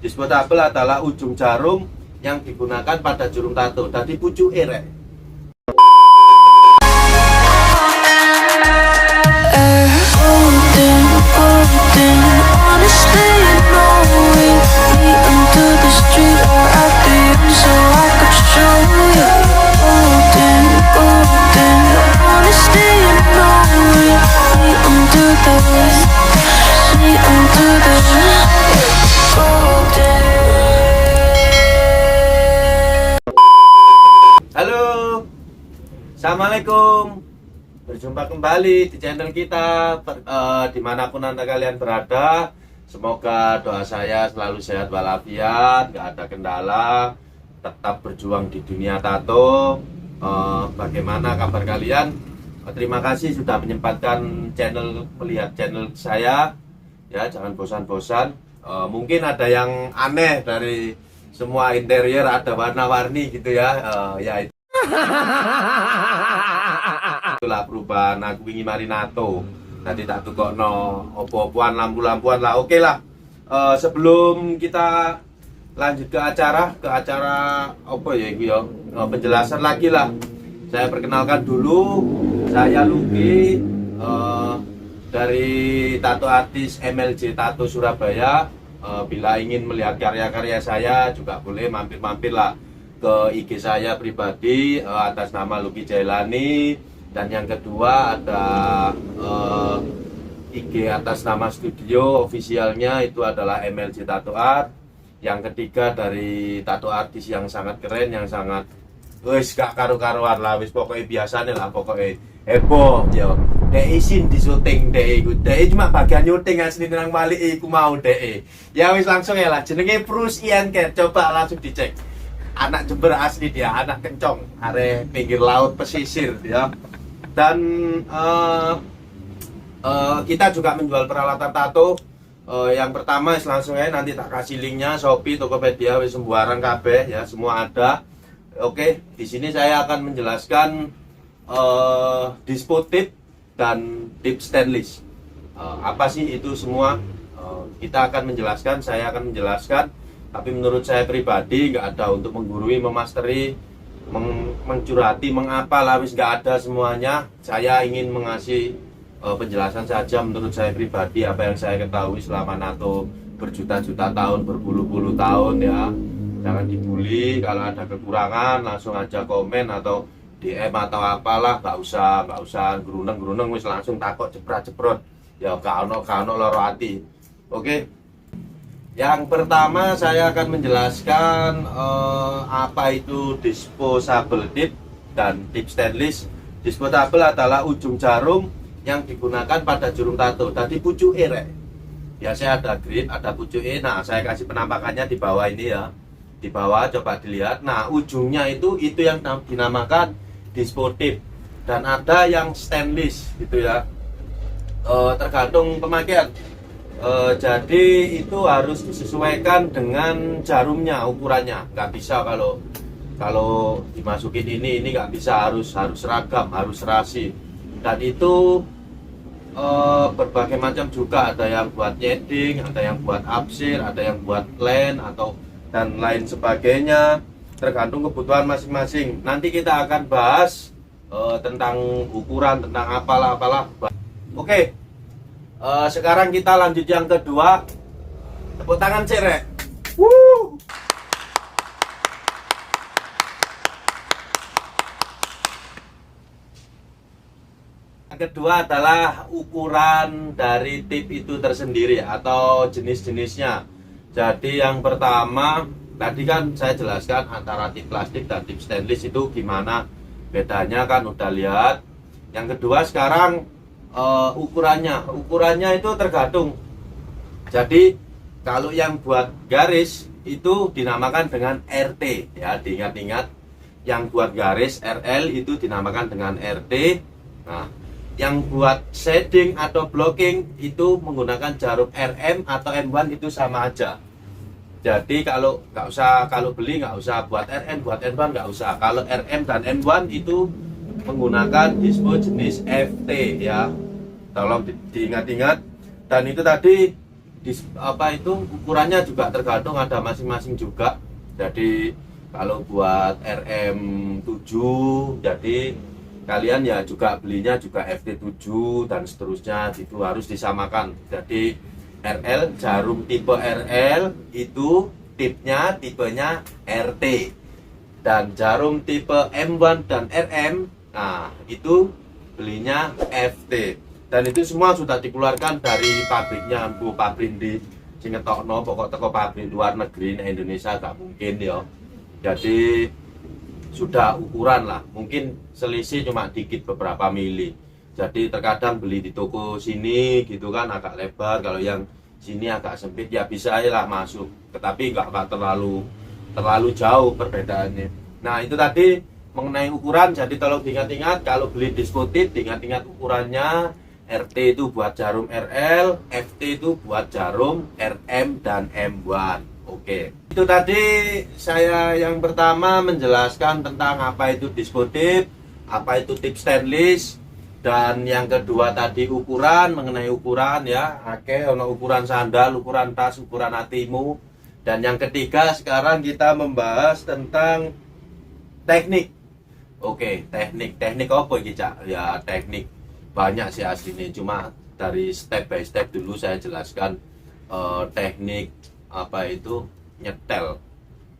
Disposable adalah ujung jarum yang digunakan pada jarum tato. Tadi pucuk rek. Halo, assalamualaikum. Berjumpa kembali di channel kita. Dimanapun anda kalian berada, semoga doa saya selalu sehat walafiat, gak ada kendala, tetap berjuang di dunia tato. Bagaimana kabar kalian? Terima kasih sudah menyempatkan melihat channel saya. Ya, jangan bosan-bosan. Mungkin ada yang aneh dari semua interior, ada warna-warni gitu ya. Ya itu. Itulah perubahan aku ingin marinato. Tadi tak tukokno opo-opoan, lampu-lampuan lah. Oke lah. Sebelum kita lanjut ke acara apa ya itu ya? Penjelasan lagi lah. Saya perkenalkan dulu, saya Luki dari tato artis MLJ Tato Surabaya. Bila ingin melihat karya-karya saya juga boleh mampir-mampir lah ke IG saya pribadi atas nama Luki Jailani. Dan yang kedua ada IG atas nama studio officialnya itu adalah MLJ Tato Art. Yang ketiga dari tato artis yang sangat keren, yang sangat wis gak karu-karuan lah, wis pokoknya biasanya lah, pokoknya heboh yo. Dek isin di syuting dek cuma bagian syuting asli nang balik iku mau dek. Ya wis langsung ya lah, jenenge Prus Ian Cat, coba langsung dicek. Anak Jember asli dia, anak Kencong, are pinggir laut pesisir ya. Dan kita juga menjual peralatan tato. Yang pertama langsung aja nanti tak kasih linknya, Shopee, Tokopedia, wis sembarang kabeh ya, semua ada. Oke, di sini saya akan menjelaskan dispo tip dan tip stainless. Apa sih itu semua? Kita akan menjelaskan, saya akan menjelaskan. Tapi menurut saya pribadi nggak ada untuk menggurui, memasteri, mencurhati, mengapalah, wis nggak ada semuanya. Saya ingin mengasih penjelasan saja menurut saya pribadi, apa yang saya ketahui selama nato berjuta-juta tahun, berpuluh-puluh tahun ya. Jangan dibully, kalau ada kekurangan langsung aja komen atau DM atau apalah, nggak usah geruneng wis langsung takut ceprot ya, kano loro hati. Oke. Yang pertama saya akan menjelaskan apa itu disposable tip dan tip stainless. Disposable adalah ujung jarum yang digunakan pada jarum tato. Tadi pucuk rek. Biasanya ada grip, ada pucuk. Nah, saya kasih penampakannya di bawah ini ya. Di bawah coba dilihat. Nah, ujungnya itu yang dinamakan dispo tip. Dan ada yang stainless gitu ya. Tergantung pemakaian. Jadi itu harus disesuaikan dengan jarumnya, ukurannya. Nggak bisa kalau dimasukin ini nggak bisa, harus seragam, harus serasi. Dan itu berbagai macam juga, ada yang buat nyeding, ada yang buat absir, ada yang buat len atau dan lain sebagainya, tergantung kebutuhan masing-masing. Nanti kita akan bahas tentang ukuran, tentang apalah. Oke, sekarang kita lanjut yang kedua. Tepuk tangan cerek. Kedua adalah ukuran dari tip itu tersendiri atau jenis-jenisnya. Jadi yang pertama tadi kan saya jelaskan antara tip plastik dan tip stainless itu gimana bedanya, kan udah lihat. Yang kedua sekarang ukurannya itu tergantung. Jadi kalau yang buat garis itu dinamakan dengan RT ya, diingat-ingat. Yang buat garis RL itu dinamakan dengan RT. Nah, yang buat shading atau blocking itu menggunakan jarum RM atau M1, itu sama aja. Jadi kalau beli nggak usah buat RM, buat M1 nggak usah. Kalau RM dan M1 itu menggunakan dispo jenis FT ya. Tolong diingat-ingat. Dan itu tadi apa itu ukurannya juga tergantung, ada masing-masing juga. Jadi kalau buat RM7 jadi kalian ya juga belinya juga FT7 dan seterusnya, itu harus disamakan. Jadi RL, jarum tipe RL itu tipenya RT, dan jarum tipe M1 dan RM nah itu belinya FT. Dan itu semua sudah dikeluarkan dari pabriknya, Bu pabrik di Cingetokno, pokok teko pabrik luar negeri, nah Indonesia gak mungkin ya. Jadi sudah ukuran lah, mungkin selisih cuma dikit beberapa mili. Jadi terkadang beli di toko sini gitu kan agak lebar, kalau yang sini agak sempit ya bisa aja lah masuk, tetapi nggak terlalu jauh perbedaannya. Nah itu tadi mengenai ukuran, jadi tolong diingat-ingat kalau beli dispotit, diingat-ingat ukurannya. RT itu buat jarum RL, FT itu buat jarum RM dan M1. Oke, itu tadi saya yang pertama menjelaskan tentang apa itu dispotit, apa itu tip stainless, dan yang kedua tadi ukuran, mengenai ukuran ya, ono ukuran sandal, ukuran tas, ukuran hatimu. Dan yang ketiga sekarang kita membahas tentang teknik. Oke, teknik apa iki, Cak? Ya teknik banyak sih aslinya, cuma dari step by step dulu saya jelaskan. Teknik apa itu nyetel,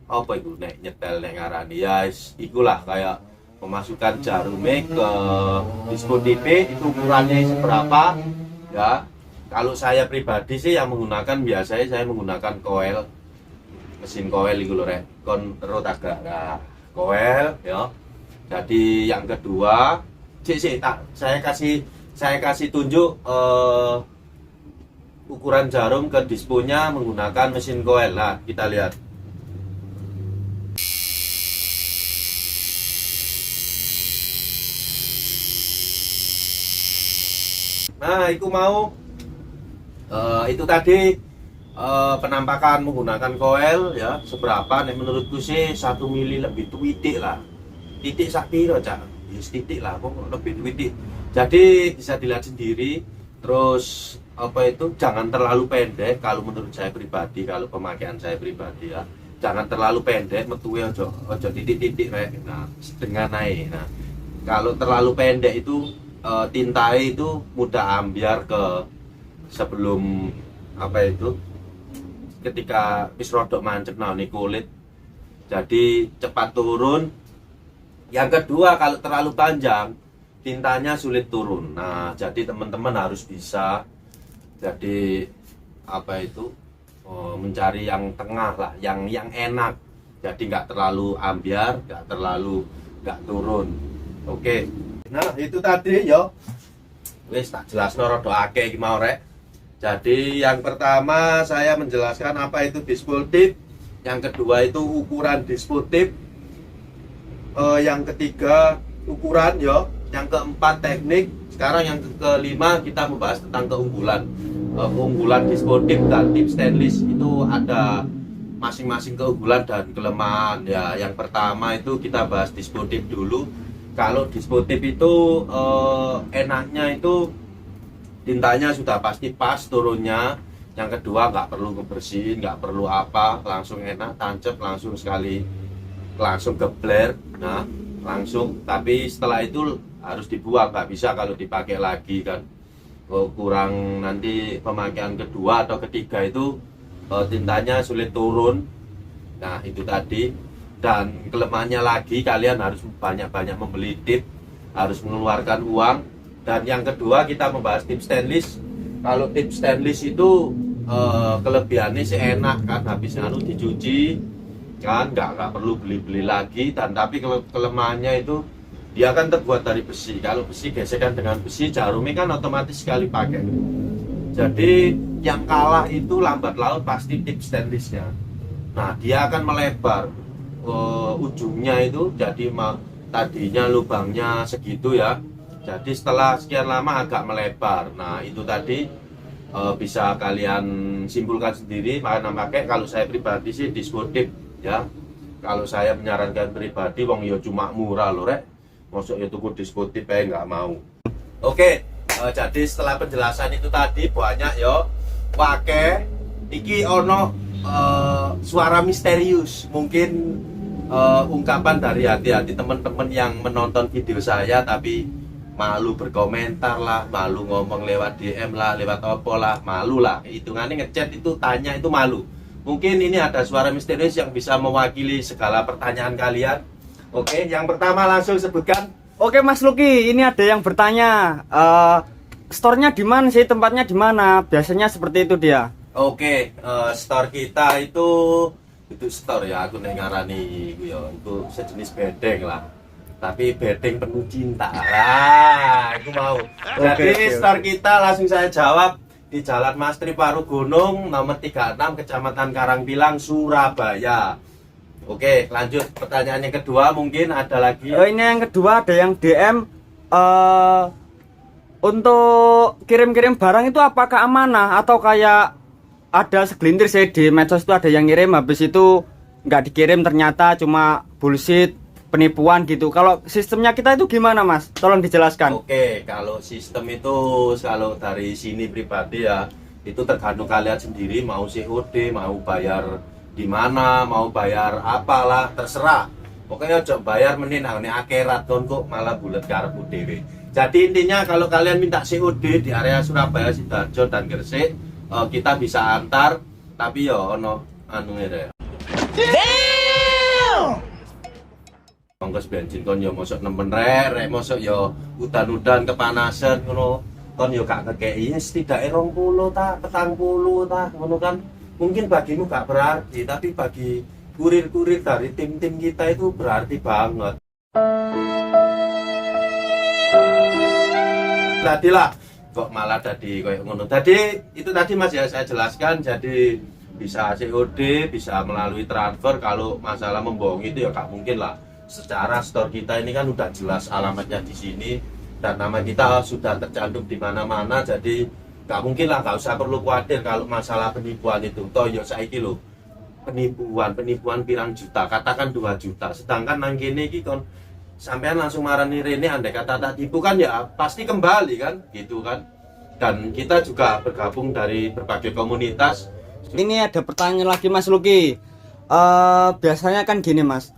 apa itu nyetel nek ngarani ya ikulah kayak memasukkan jarumnya ke dispotit itu ukurannya seberapa ya. Kalau saya pribadi sih yang menggunakan, biasanya saya menggunakan coil, mesin coil itu loh rek, kon rotaga nah, coil ya. Jadi yang kedua saya kasih tunjuk ukuran jarum ke disponya menggunakan mesin coil. Nah kita lihat. Nah itu mau itu tadi penampakan menggunakan coil ya, seberapa nih menurutku sih 1 mili lebih titik lah, titik sak piro Cak, titik lah kok lebih titik. Jadi bisa dilihat sendiri. Terus apa itu jangan terlalu pendek kalau menurut saya pribadi, kalau pemakaian saya pribadi ya, jangan terlalu pendek, metuwe ojo titik-titik rek. Nah setengah naik. Nah kalau terlalu pendek itu tintai itu mudah ambiar ke sebelum apa itu ketika wis rodok mancep nah ini kulit, jadi cepat turun. Yang kedua kalau terlalu panjang tintanya sulit turun. Nah jadi teman-teman harus bisa jadi apa itu mencari yang tengah lah, yang enak, jadi nggak terlalu ambiar, nggak turun. Oke, nah itu tadi yo wis tak jelas norodo akeh iki mau rek. Jadi yang pertama saya menjelaskan apa itu dispotit, yang kedua itu ukuran dispotit, yang ketiga ukuran yo, yang keempat teknik. Sekarang yang kelima kita membahas tentang keunggulan. Keunggulan dispotit dan tip stainless itu ada masing-masing keunggulan dan kelemahan ya. Yang pertama itu kita bahas dispotit dulu. Kalau dispotit itu enaknya itu tintanya sudah pasti pas turunnya. Yang kedua nggak perlu ngebersihin, nggak perlu apa, langsung enak, tancap langsung sekali, langsung gebler. Nah langsung, tapi setelah itu harus dibuang, nggak bisa kalau dipakai lagi kan, kurang nanti pemakaian kedua atau ketiga itu tintanya sulit turun. Nah itu tadi. Dan kelemahannya lagi kalian harus banyak-banyak membeli tip, harus mengeluarkan uang. Dan yang kedua kita membahas tip stainless. Kalau tip stainless itu kelebihannya sih enak kan, habis anu dicuci kan, nggak perlu beli lagi. Dan tapi kelemahannya itu dia kan terbuat dari besi. Kalau besi gesekan dengan besi, jarumnya kan otomatis sekali pakai. Jadi yang kalah itu lambat laun pasti tip stainlessnya. Nah dia akan melebar ujungnya itu, jadi tadinya lubangnya segitu ya, jadi setelah sekian lama agak melebar. Nah itu tadi bisa kalian simpulkan sendiri mana pakai. Kalau saya pribadi sih dispotit ya, kalau saya menyarankan pribadi, wong yo cuma murah loh rek, masuk ya tuku dispotit nggak mau. Oke, jadi setelah penjelasan itu tadi banyak yo wake iki ono suara misterius, mungkin ungkapan dari hati-hati teman-teman yang menonton video saya tapi malu berkomentar lah, malu ngomong lewat DM lah, lewat opo lah, malu lah, hitungannya ngechat itu tanya itu malu. Mungkin ini ada suara misterius yang bisa mewakili segala pertanyaan kalian. Oke, yang pertama langsung sebutkan. Oke Mas Lucky, ini ada yang bertanya, store-nya di mana sih, tempatnya di mana? Biasanya seperti itu dia. Oke, store kita itu store ya, aku ngarani itu sejenis bedeng lah. Tapi bedeng penuh cinta lah, aku mau. Jadi store kita langsung saya jawab di Jalan Mastri Paru Gunung nomor 36 Kecamatan Karangpilang, Surabaya. Oke, lanjut pertanyaan yang kedua, mungkin ada lagi. Ini yang kedua ada yang DM, untuk kirim-kirim barang itu apakah amanah atau kayak ada segelintir sih di medsos itu ada yang ngirim habis itu nggak dikirim ternyata cuma bullshit, penipuan gitu. Kalau sistemnya kita itu gimana Mas? Tolong dijelaskan. Oke, kalau sistem itu kalau dari sini pribadi ya itu tergantung kalian sendiri mau COD, mau bayar di mana, mau bayar apalah terserah. Pokoknya coba bayar menin nang akhirat kon kok malah bulet karepmu dhewe. Jadi intinya kalau kalian minta COD di area Surabaya, Sidoarjo dan Gresik, kita bisa antar, tapi ya ono anu ya. Ongkos bensin kon yo mosok nemen rek mosok yo udan-udan kepanasan ngono. Kon yo gak ngekeki setidaknya 20 ta, 40 ta ngono kan. Mungkin bagimu gak berarti, tapi bagi kurir-kurir dari tim-tim kita itu berarti banget. Tadilah kok malah tadi kayak ngono. Tadi itu tadi Mas ya saya jelaskan, jadi bisa COD, bisa melalui transfer. Kalau masalah membohongi itu ya gak mungkin lah. Secara store kita ini kan udah jelas alamatnya di sini dan nama kita sudah tercantum di mana-mana, jadi gak mungkin lah, gak usah perlu khawatir kalau masalah penipuan itu. Toh yo saiki lho, penipuan pirang juta, katakan 2 juta, sedangkan nang kene iki kon sampean langsung marani rene andai kata tak tipu kan ya pasti kembali kan gitu kan. Dan kita juga bergabung dari berbagai komunitas. Ini ada pertanyaan lagi Mas Lucky. Biasanya kan gini Mas,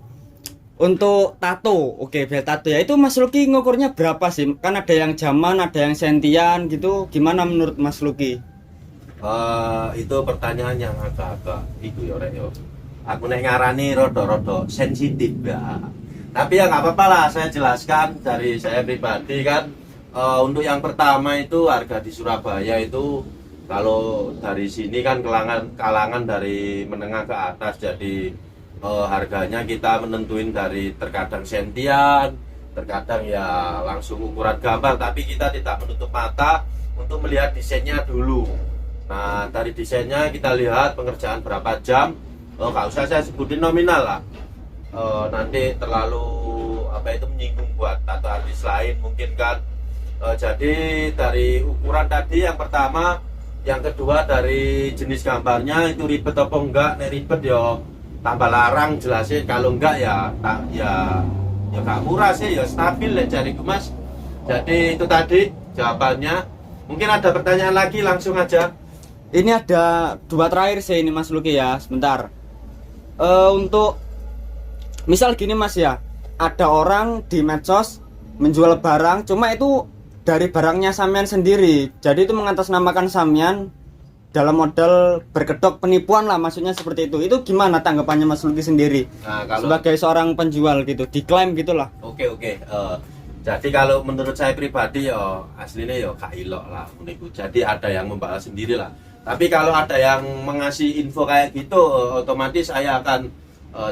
untuk tato, oke biar tato ya, itu Mas Lucky ngukurnya berapa sih? Kan ada yang zaman, ada yang sentian gitu. Gimana menurut Mas Lucky? Itu pertanyaan yang agak-agak itu ya Rek yo. Aku nek ngarani rodo-rodo sensitif ya. Tapi ya nggak apa-apa lah, saya jelaskan dari saya pribadi kan. Untuk yang pertama itu harga di Surabaya itu kalau dari sini kan kalangan dari menengah ke atas, jadi harganya kita menentuin dari terkadang sentian, terkadang ya langsung ukuran gambar, tapi kita tidak menutup mata untuk melihat desainnya dulu. Nah dari desainnya kita lihat pengerjaan berapa jam, nggak usah saya sebutin nominal lah, nanti terlalu apa itu menyinggung buat tato artis lain mungkin kan. Jadi dari ukuran tadi yang pertama, yang kedua dari jenis gambarnya itu ribet apa enggak. Nek ribet ya tambah larang jelasin, kalau enggak ya gak murah sih, ya stabil ya jariku Mas. Jadi itu tadi jawabannya. Mungkin ada pertanyaan lagi, langsung aja. Ini ada 2 terakhir sih ini Mas Lucky ya, sebentar. Untuk misal gini Mas ya, ada orang di medsos menjual barang, cuma itu dari barangnya sampean sendiri, jadi itu mengatasnamakan sampean dalam model berkedok penipuan lah, maksudnya seperti itu. Itu gimana tanggapannya Mas Lucky sendiri? Nah, kalau sebagai seorang penjual gitu, diklaim gitulah. Oke. Jadi kalau menurut saya pribadi ya aslinya ya gak ilok lah menipu. Jadi ada yang membalas sendiri lah. Tapi kalau ada yang mengasih info kayak gitu, otomatis saya akan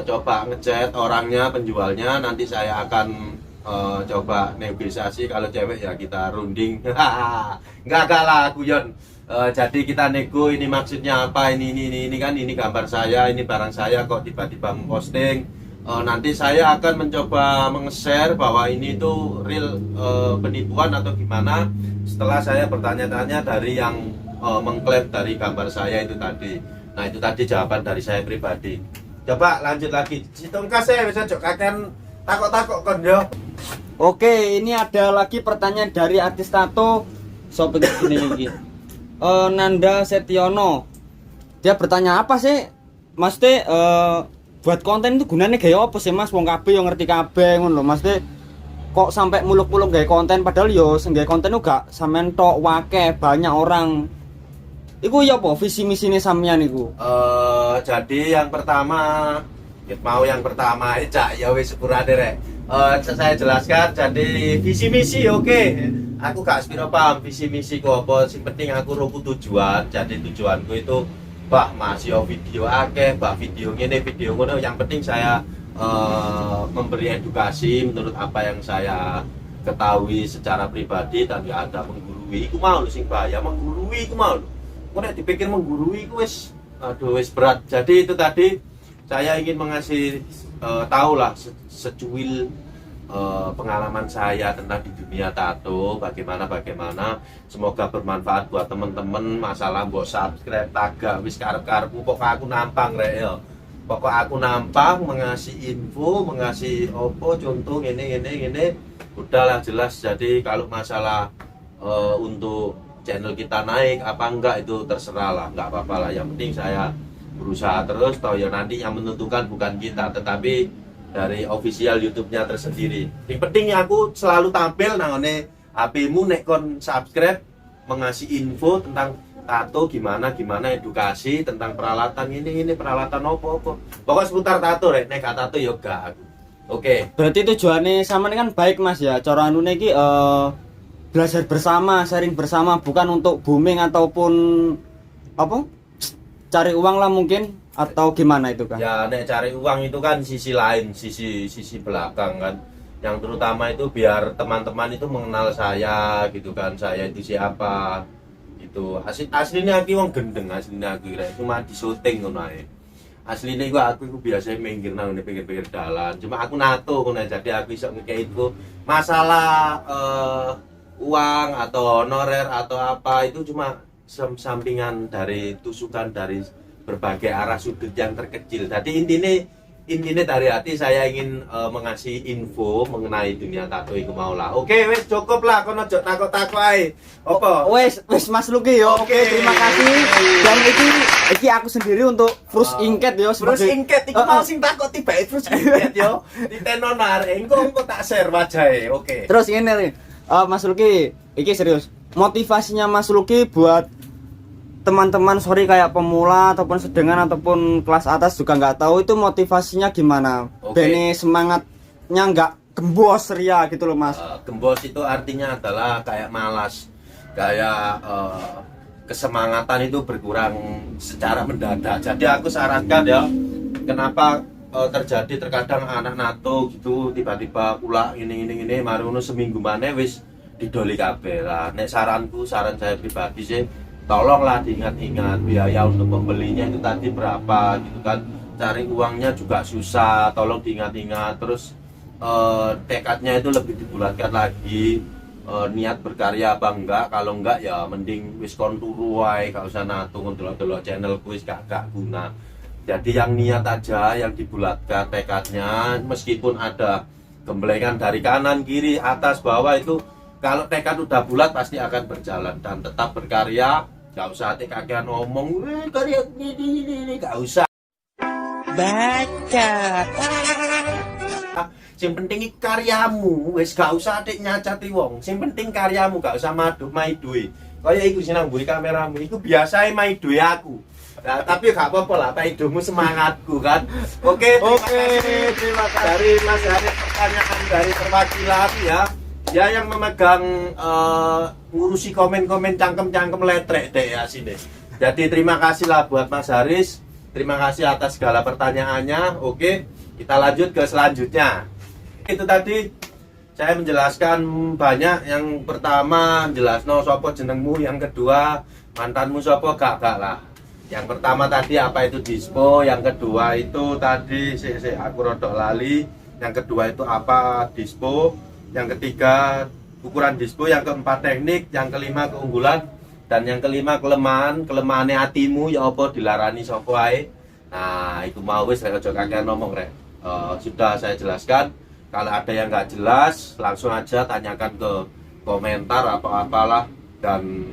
coba ngechat orangnya, penjualnya. Nanti saya akan coba negosiasi. Kalau cewek ya kita runding. Enggak lah guyon. Jadi kita nego, ini maksudnya apa, ini kan, ini gambar saya, ini barang saya kok tiba-tiba memposting. Nanti saya akan mencoba meng-share bahwa ini tuh real penipuan atau gimana, setelah saya bertanya-tanya dari yang mengklaim dari gambar saya itu tadi. Nah itu tadi jawaban dari saya pribadi. Coba lanjut lagi. Situngkas saya bisa jokakan takok-takok kon yo. Oke, ini ada lagi pertanyaan dari artis tato. Sobat gini lagi. Nanda Setiono. Dia bertanya apa sih Mas Teh buat konten itu gunanya gaya apa sih Mas? Wong kabeh yo ngerti kabeh ngono lho Mas Teh. Kok sampai muluk-muluk gawe konten padahal yo sing gawe konten uga sampean tok wake banyak orang. Iku ya apa visi misine sampean iku? Jadi yang pertama yang pertama aja ya wis sepurane rek. Saya jelaskan jadi visi misi oke. Aku gak sepiro paham visi misi ku apa, sing penting aku ruku tujuan. Jadi tujuanku itu Mas yo video akeh, video ngene, video ngono, yang penting saya memberi edukasi menurut apa yang saya ketahui secara pribadi dan gak ada menggurui. Iku mau sing bahaya menggurui, iku mau. Kok nek dipikir menggurui iku wis berat. Jadi itu tadi saya ingin mengasih tahu lah secuil pengalaman saya tentang di dunia tato, bagaimana semoga bermanfaat buat temen-temen. Masalah mbok subscribe tagak wis karep-karepmu, pokok aku nampang rek ya. Pokok aku nampang mengasih info, mengasih opo contoh ini udahlah jelas. Jadi kalau masalah untuk channel kita naik apa enggak itu terserah lah, enggak apa-apa lah. Yang penting saya berusaha terus, toh ya nanti yang menentukan bukan kita tetapi dari official YouTube-nya tersendiri. Yang penting aku selalu tampil nangone HP-mu nek kon subscribe, mengasih info tentang tato gimana edukasi tentang peralatan ini peralatan opo. Pokoknya seputar tato rek, nek gak tato ya gak aku. Oke. Berarti tujuannya sama ini kan baik Mas ya. Cara anune iki belajar bersama, sharing bersama, bukan untuk booming ataupun apa? Cari uang lah mungkin atau gimana itu kan? Ya nek cari uang itu kan sisi lain, sisi belakang kan. Yang terutama itu biar teman-teman itu mengenal saya gitu kan, saya itu siapa. Itu aslinya aku wong gendeng, aslinya aku kira cuma di syuting ngono ae. Aslinya aku biasa minggir nang pinggir-pinggir dalan. Cuma aku nato ngono, jadi aku iso ngekei itu masalah uang atau honorer atau apa itu cuma sampingan dari tusukan dari berbagai arah sudut yang terkecil. Jadi intinya dari hati saya ingin mengasih info mengenai dunia tato iku mau lah. Oke, wes cukup lah, kono ojo takut-takut ae. Apa? Wes Mas Luki yo. Oke. Terima kasih. Dan iki aku sendiri untuk Frus Inket yo Frus sebagai Inket iku mau sing takut tiba Frus Inket yo. Ditenonar engko tak share wajahe. Oke. Terus ini nih, Mas Luki, iki serius. Motivasinya Mas Luki buat teman-teman kayak pemula ataupun sedengan ataupun kelas atas juga nggak tahu itu motivasinya gimana. Bene semangatnya nggak gembos ria gitu loh Mas. Gembos itu artinya adalah kayak malas, kayak kesemangatan itu berkurang secara mendadak. Jadi aku sarankan ya, kenapa terjadi terkadang anak nato gitu tiba-tiba pula ini marono seminggu maneh wis didoli kabeh lah. Nek saran saya pribadi sih, tolonglah diingat-ingat biaya untuk membelinya itu tadi berapa gitu kan. Cari uangnya juga susah, tolong diingat-ingat. Terus tekadnya itu lebih dibulatkan lagi, niat berkarya apa enggak. Kalau enggak ya mending wis kon turu wae, gak usah nato ndelok-ndelok channelku wis gak guna. Jadi yang niat aja, yang dibulatkan tekadnya, meskipun ada gemblengan dari kanan, kiri, atas, bawah itu kalau tekad udah bulat pasti akan berjalan dan tetap berkarya. Gak usah kakean ngomong karya ini gak usah baca. Sing penting karyamu wis gak usah nyacati wong. Sing penting karyamu, gak usah maidui. Kaya iku sing nang mburi kameramu iku biasae maidui aku. Nah, tapi gak apa-apa lah, paidomu semangatku kan. Oke, terima kasih dari Mas Hari. Pertanyaan dari perwakilan ya yang memegang ngurusi komen-komen cangkem-cangkem letrek deh ya sini. Jadi terima kasih lah buat Mas Haris. Terima kasih atas segala pertanyaannya. Oke, kita lanjut ke selanjutnya. Itu tadi saya menjelaskan banyak. Yang pertama jelasno sopo jenengmu, yang kedua mantanmu sopo gak lah. Yang pertama tadi apa itu dispo, yang kedua itu tadi aku rodok lali. Yang kedua itu apa dispo, yang ketiga ukuran dispo, yang keempat teknik, yang kelima keunggulan, dan yang kelima kelemahannya hatimu ya apa dilarani sapa ae. Nah, itu mau wis rek aja kakean ngomong rek. Sudah saya jelaskan. Kalau ada yang nggak jelas langsung aja tanyakan ke komentar atau apalah, dan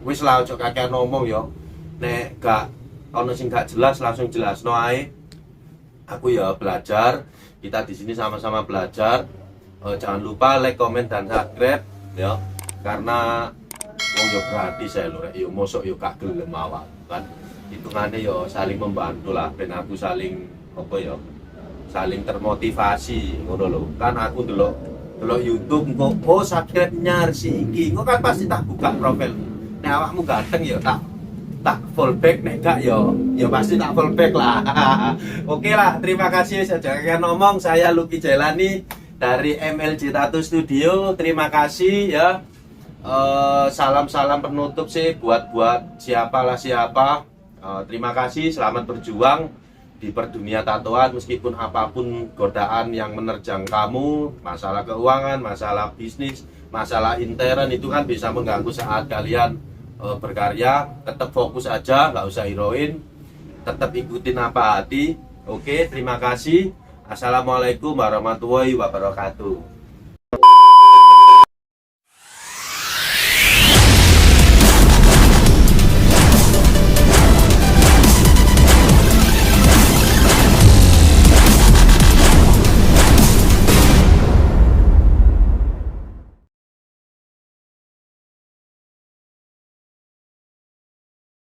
wis lah ojo kakean ngomong yo. Nek gak ono sing gak jelas langsung jelasno ae. Aku ya belajar, kita di sini sama-sama belajar. Jangan lupa like, comment dan subscribe ya. Karena wong yo gratis saya lho, yo mosok yo gak gelem awak kan. Hitungane yo saling membantu lah, ben aku saling apa ya? Saling termotivasi ngono lho. Kan aku delok YouTube kok oh subscribe nyar si iki. Kok kan pasti tak buka profil. Nek awakmu ganteng ya tak full back, nek gak ya pasti tak full back lah. Oke lah, terima kasih saja ngomong. Saya Lucky Jailani dari MLJ Tattoo Studio. Terima kasih ya. Salam-salam penutup sih buat siapa. Terima kasih, selamat berjuang di perdunia tatoan, meskipun apapun godaan yang menerjang kamu, masalah keuangan, masalah bisnis, masalah intern itu kan bisa mengganggu saat kalian berkarya. Tetap fokus aja, nggak usah heroin, tetap ikutin apa hati. Oke, terima kasih. Assalamualaikum warahmatullahi wabarakatuh.